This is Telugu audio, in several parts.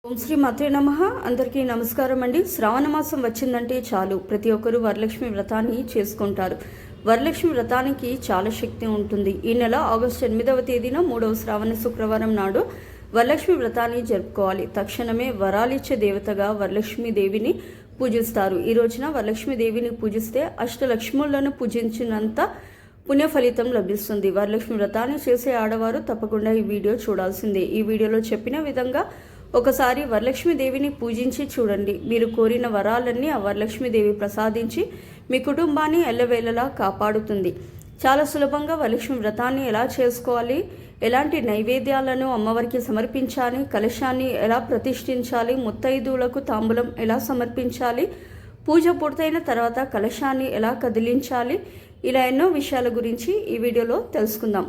ఓం శ్రీ మాత్రే నమః. అందరికీ నమస్కారం అండి. శ్రావణ మాసం వచ్చిందంటే చాలు ప్రతి ఒక్కరూ వరలక్ష్మి వ్రతాన్ని చేసుకుంటారు. వరలక్ష్మి వ్రతానికి చాలా శక్తి ఉంటుంది. ఈ నెల ఆగస్టు 8వ తేదీన 3వ శ్రావణ శుక్రవారం నాడు వరలక్ష్మి వ్రతాన్ని జరుపుకోవాలి. తక్షణమే వరాలిచ్చే దేవతగా వరలక్ష్మి దేవిని పూజిస్తారు. ఈ రోజున వరలక్ష్మి దేవిని పూజిస్తే అష్టలక్ష్ములను పూజించినంత పుణ్య ఫలితం లభిస్తుంది. వరలక్ష్మి వ్రతాన్ని చేసే ఆడవారు తప్పకుండా ఈ వీడియో చూడాల్సిందే. ఈ వీడియోలో చెప్పిన విధంగా ఒకసారి వరలక్ష్మీదేవిని పూజించి చూడండి. మీరు కోరిన వరాలన్నీ ఆ వరలక్ష్మీదేవి ప్రసాదించి మీ కుటుంబాన్ని ఎల్లవేళలా కాపాడుతుంది. చాలా సులభంగా వరలక్ష్మి వ్రతాన్ని ఎలా చేసుకోవాలి, ఎలాంటి నైవేద్యాలను అమ్మవారికి సమర్పించాలి, కలశాన్ని ఎలా ప్రతిష్ఠించాలి, ముత్తైదువులకు తాంబూలం ఎలా సమర్పించాలి, పూజ పూర్తయిన తర్వాత కలశాన్ని ఎలా కదిలించాలి, ఇలా ఎన్నో విషయాల గురించి ఈ వీడియోలో తెలుసుకుందాం.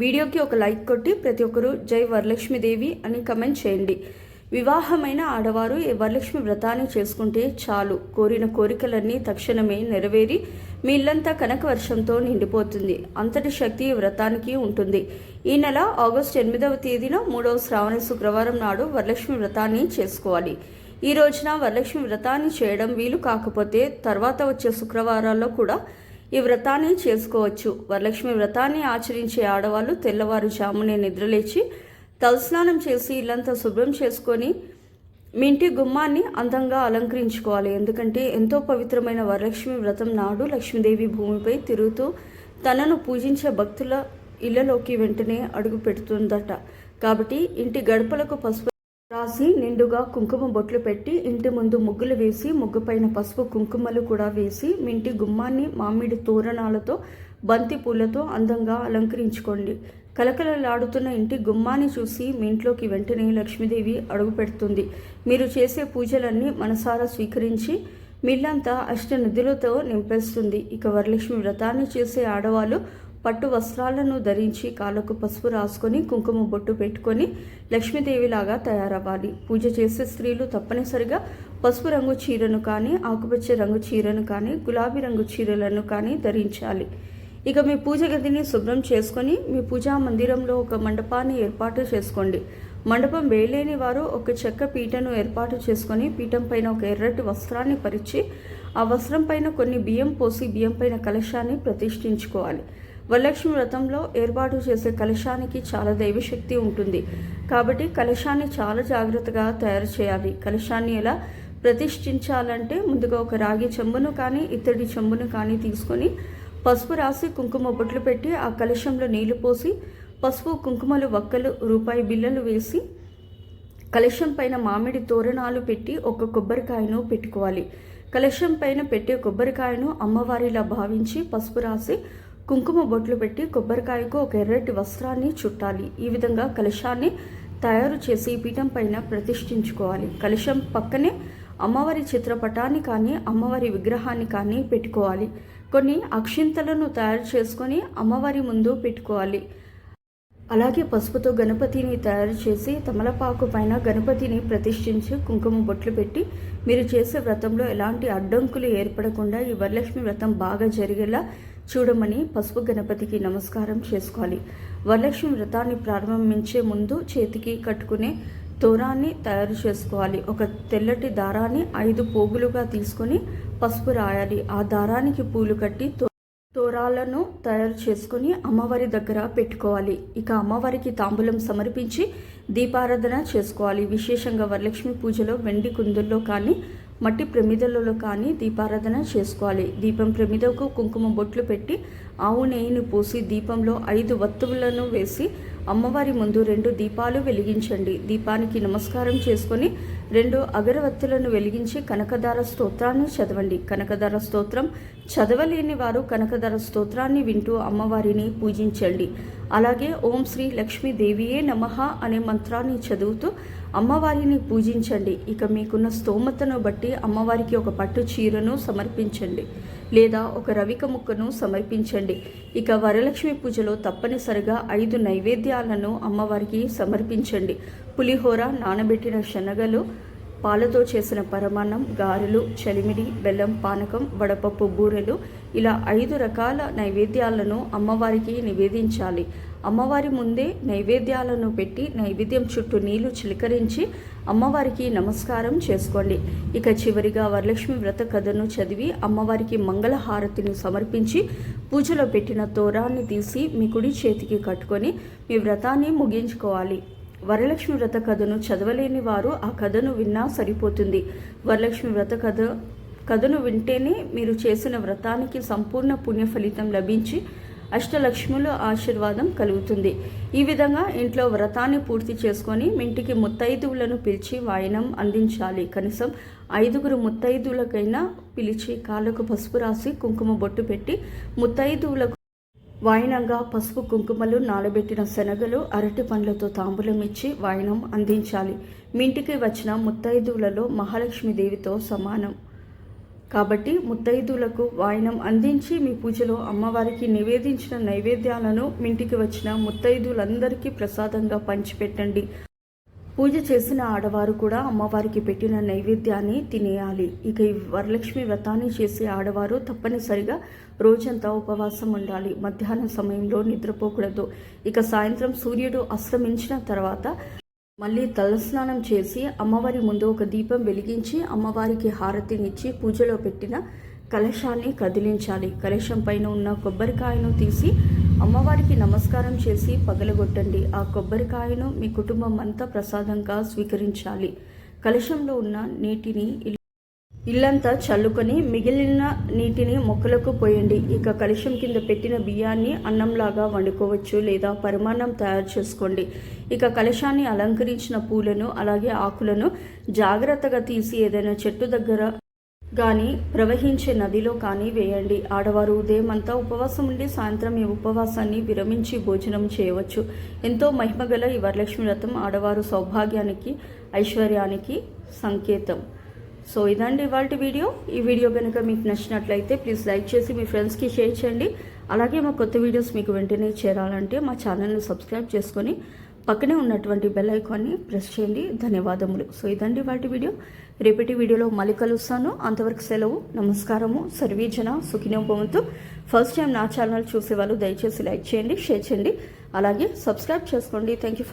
వీడియోకి ఒక లైక్ కొట్టి ప్రతి ఒక్కరూ జై వరలక్ష్మీదేవి అని కమెంట్ చేయండి. వివాహమైన ఆడవారు ఈ వరలక్ష్మి వ్రతాన్ని చేసుకుంటే చాలు, కోరిన కోరికలన్నీ తక్షణమే నెరవేరి మీ ఇల్లంతా కనక వర్షంతో నిండిపోతుంది. అంతటి శక్తి ఈ వ్రతానికి ఉంటుంది. ఈ నెల ఆగస్టు 8వ తేదీన 3వ శ్రావణ శుక్రవారం నాడు వరలక్ష్మి వ్రతాన్ని చేసుకోవాలి. ఈ రోజున వరలక్ష్మి వ్రతాన్ని చేయడం వీలు కాకపోతే తర్వాత వచ్చే శుక్రవారాల్లో కూడా ఈ వ్రతాన్ని చేసుకోవచ్చు. వరలక్ష్మి వ్రతాన్ని ఆచరించే ఆడవాళ్ళు తెల్లవారుజామునే నిద్రలేచి తలస్నానం చేసి ఇల్లంతా శుభ్రం చేసుకొని మీ ఇంటి గుమ్మాన్ని అందంగా అలంకరించుకోవాలి. ఎందుకంటే ఎంతో పవిత్రమైన వరలక్ష్మి వ్రతం నాడు లక్ష్మీదేవి భూమిపై తిరుగుతూ తనను పూజించే భక్తుల ఇళ్లలోకి వెంటనే అడుగు పెడుతుందట. కాబట్టి ఇంటి గడపలకు పసుపు రాసి నిండుగా కుంకుమ బొట్లు పెట్టి ఇంటి ముందు ముగ్గులు వేసి ముగ్గుపైన పసుపు కుంకుమలు కూడా వేసి మీ ఇంటి గుమ్మాన్ని మామిడి తోరణాలతో బంతి పూలతో అందంగా అలంకరించుకోండి. కలకలలాడుతున్న ఇంటి గుమ్మాన్ని చూసి మీ ఇంట్లోకి వెంటనే లక్ష్మీదేవి అడుగు పెడుతుంది. మీరు చేసే పూజలన్నీ మనసారా స్వీకరించి మిల్లంతా అష్టనిధులతో నింపేస్తుంది. ఇక వరలక్ష్మి వ్రతాన్ని చేసే ఆడవాళ్ళు పట్టు వస్త్రాలను ధరించి కాళ్ళకు పసుపు రాసుకొని కుంకుమ బొట్టు పెట్టుకొని లక్ష్మీదేవిలాగా తయారవ్వాలి. పూజ చేసే స్త్రీలు తప్పనిసరిగా పసుపు రంగు చీరను కానీ, ఆకుపచ్చ రంగు చీరను కానీ, గులాబీ రంగు చీరలను కానీ ధరించాలి. ఇక మీ పూజ గదిని శుభ్రం చేసుకొని మీ పూజా మందిరంలో ఒక మండపాన్ని ఏర్పాటు చేసుకోండి. మండపం వేయలేని వారు ఒక చెక్క పీటను ఏర్పాటు చేసుకొని పీఠం పైన ఒక ఎర్రటి వస్త్రాన్ని పరిచి ఆ వస్త్రం పైన కొన్ని బియ్యం పోసి బియ్యం పైన కలశాన్ని ప్రతిష్ఠించుకోవాలి. వరలక్ష్మి వ్రతంలో ఏర్పాటు చేసే కలశానికి చాలా దైవశక్తి ఉంటుంది. కాబట్టి కలశాన్ని చాలా జాగ్రత్తగా తయారు చేయాలి. కలశాన్ని ఎలా ప్రతిష్ఠించాలంటే ముందుగా ఒక రాగి చెంబును కానీ ఇత్తడి చెంబును కానీ తీసుకొని పసుపు రాసి కుంకుమ బొట్లు పెట్టి ఆ కలశంలో నీళ్లు పోసి పసుపు కుంకుమలు వక్కలు రూపాయి బిళ్ళలు వేసి కలశం పైన మామిడి తోరణాలు పెట్టి ఒక కొబ్బరికాయను పెట్టుకోవాలి. కలశం పైన పెట్టే కొబ్బరికాయను అమ్మవారిలా భావించి పసుపు రాసి కుంకుమ బొట్లు పెట్టి కొబ్బరికాయకు ఒక ఎర్రటి వస్త్రాన్ని చుట్టాలి. ఈ విధంగా కలశాన్ని తయారు చేసి పీఠం పైన ప్రతిష్ఠించుకోవాలి. కలశం పక్కనే అమ్మవారి చిత్రపటాన్ని కానీ అమ్మవారి విగ్రహాన్ని కానీ పెట్టుకోవాలి. కొన్ని అక్షింతలను తయారు చేసుకొని అమ్మవారి ముందు పెట్టుకోవాలి. అలాగే పసుపుతో గణపతిని తయారు చేసి తమలపాకు పైన గణపతిని ప్రతిష్ఠించి కుంకుమ బొట్లు పెట్టి మీరు చేసే వ్రతంలో ఎలాంటి అడ్డంకులు ఏర్పడకుండా ఈ వరలక్ష్మి వ్రతం బాగా జరిగేలా చూడమని పసుపు గణపతికి నమస్కారం చేసుకోవాలి. వరలక్ష్మి వ్రతాన్ని ప్రారంభించే ముందు చేతికి కట్టుకునే తోరాన్ని తయారు చేసుకోవాలి. ఒక తెల్లటి దారాన్ని 5 పోగులుగా తీసుకొని పసుపు రాయాలి. ఆ దారానికి పూలు కట్టి తోరాలను తయారు చేసుకుని అమ్మవారి దగ్గర పెట్టుకోవాలి. ఇక అమ్మవారికి తాంబూలం సమర్పించి దీపారాధన చేసుకోవాలి. విశేషంగా వరలక్ష్మి పూజలో వెండి కుందుల్లో కానీ మట్టి ప్రమిదలలో కానీ దీపారాధన చేసుకోవాలి. దీపం ప్రమిదకు కుంకుమ బొట్లు పెట్టి ఆవు నెయ్యిని పోసి దీపంలో 5 వత్తువులను వేసి అమ్మవారి ముందు 2 దీపాలు వెలిగించండి. దీపానికి నమస్కారం చేసుకొని 2 అగరవత్తులను వెలిగించి కనకదార స్తోత్రాన్ని చదవండి. కనకదార స్తోత్రం చదవలేని వారు కనకదార స్తోత్రాన్ని వింటూ అమ్మవారిని పూజించండి. అలాగే ఓం శ్రీ లక్ష్మీదేవియే నమః అనే మంత్రాన్ని చదువుతూ అమ్మవారిని పూజించండి. ఇక మీకున్న స్తోమతను బట్టి అమ్మవారికి ఒక పట్టు చీరను సమర్పించండి లేదా ఒక రవిక ముక్కను సమర్పించండి. ఇక వరలక్ష్మి పూజలో తప్పనిసరిగా 5 నైవేద్యాలను అమ్మవారికి సమర్పించండి. పులిహోర, నానబెట్టిన శనగలు, పాలతో చేసిన పరమాన్నం, గారెలు, చలిమిడి, బెల్లం పానకం, వడపప్పు, బూరెలు ఇలా 5 రకాల నైవేద్యాలను అమ్మవారికి నివేదించాలి. అమ్మవారి ముందే నైవేద్యాలను పెట్టి నైవేద్యం చుట్టూ నీళ్లు చిలకరించి అమ్మవారికి నమస్కారం చేసుకోండి. ఇక చివరిగా వరలక్ష్మి వ్రత కథను చదివి అమ్మవారికి మంగళహారతిని సమర్పించి పూజలో పెట్టిన తోరాన్ని తీసి మీ కుడి చేతికి కట్టుకొని మీ వ్రతాన్ని ముగించుకోవాలి. వరలక్ష్మి వ్రత కథను చదవలేని వారు ఆ కథను విన్నా సరిపోతుంది. వరలక్ష్మి వ్రత కథను వింటేనే మీరు చేసిన వ్రతానికి సంపూర్ణ పుణ్య ఫలితం లభించి అష్టలక్ష్ముల ఆశీర్వాదం కలుగుతుంది. ఈ విధంగా ఇంట్లో వ్రతాన్ని పూర్తి చేసుకొని ఇంటికి ముత్తైదువులను పిలిచి వాయనం అందించాలి. కనీసం 5 ముత్తైదువులకైనా పిలిచి కాళ్ళకు పసుపు రాసి కుంకుమ బొట్టు పెట్టి ముత్తైదువులకు వాయనంగా పసుపు కుంకుమలు, నానబెట్టిన శనగలు, అరటి పండ్లతో తాంబూలం ఇచ్చి వాయనం అందించాలి. మీ ఇంటికి వచ్చిన ముత్తైదువులలో మహాలక్ష్మీదేవితో సమానం కాబట్టి ముత్తైదువులకు వాయనం అందించి మీ పూజలో అమ్మవారికి నివేదించిన నైవేద్యాలను మీ ఇంటికి వచ్చిన ముత్తైదువులందరికీ ప్రసాదంగా పంచిపెట్టండి. పూజ చేసిన ఆడవారు కూడా అమ్మవారికి పెట్టిన నైవేద్యాన్ని తినేయాలి. ఇక ఈ వరలక్ష్మి వ్రతాన్ని చేసే ఆడవారు తప్పనిసరిగా రోజంతా ఉపవాసం ఉండాలి. మధ్యాహ్నం సమయంలో నిద్రపోకూడదు. ఇక సాయంత్రం సూర్యుడు అస్తమించిన తర్వాత మళ్ళీ తలస్నానం చేసి అమ్మవారి ముందు ఒక దీపం వెలిగించి అమ్మవారికి హారతినిచ్చి పూజలో పెట్టిన కలశాన్ని కదిలించాలి. కలశం పైన ఉన్న కొబ్బరికాయను తీసి అమ్మవారికి నమస్కారం చేసి పగలగొట్టండి. ఆ కొబ్బరికాయను మీ కుటుంబం అంతా ప్రసాదంగా స్వీకరించాలి. కలశంలో ఉన్న నీటిని ఇల్లంతా చల్లుకొని మిగిలిన నీటిని మొక్కలకు పోయండి. ఇక కలశం కింద పెట్టిన బియ్యాన్ని అన్నంలాగా వండుకోవచ్చు లేదా పరిమాణం తయారు చేసుకోండి. ఇక కలశాన్ని అలంకరించిన పూలను అలాగే ఆకులను జాగ్రత్తగా తీసి ఏదైనా చెట్టు దగ్గర కానీ ప్రవహించే నదిలో కానీ వేయండి. ఆడవారు ఉదయం అంతా ఉపవాసం ఉండి సాయంత్రం ఈ ఉపవాసాన్ని విరమించి భోజనం చేయవచ్చు. ఎంతో మహిమగల ఈ వరలక్ష్మి వ్రతం ఆడవారు సౌభాగ్యానికి, ఐశ్వర్యానికి సంకేతం. సో ఇదండి ఇవాల్టి వీడియో. ఈ వీడియో కనుక మీకు నచ్చినట్లయితే ప్లీజ్ లైక్ చేసి మీ ఫ్రెండ్స్కి షేర్ చేయండి. అలాగే మా కొత్త వీడియోస్ మీకు వెంటనే చేరాలంటే మా ఛానల్ని సబ్స్క్రైబ్ చేసుకొని పక్కనే ఉన్నటువంటి బెల్ ఐకాన్ని ప్రెస్ చేయండి. ధన్యవాదములు. సో ఇదండి ఇవాల్టి వీడియో. రేపటి వీడియోలో మళ్ళీ కలుస్తాను. అంతవరకు సెలవు. నమస్కారము. సర్వే జన సుఖినో భవంతు. ఫస్ట్ టైం నా ఛానల్ చూసేవాళ్ళు దయచేసి లైక్ చేయండి, షేర్ చేయండి, అలాగే సబ్స్క్రైబ్ చేసుకోండి. Thank you.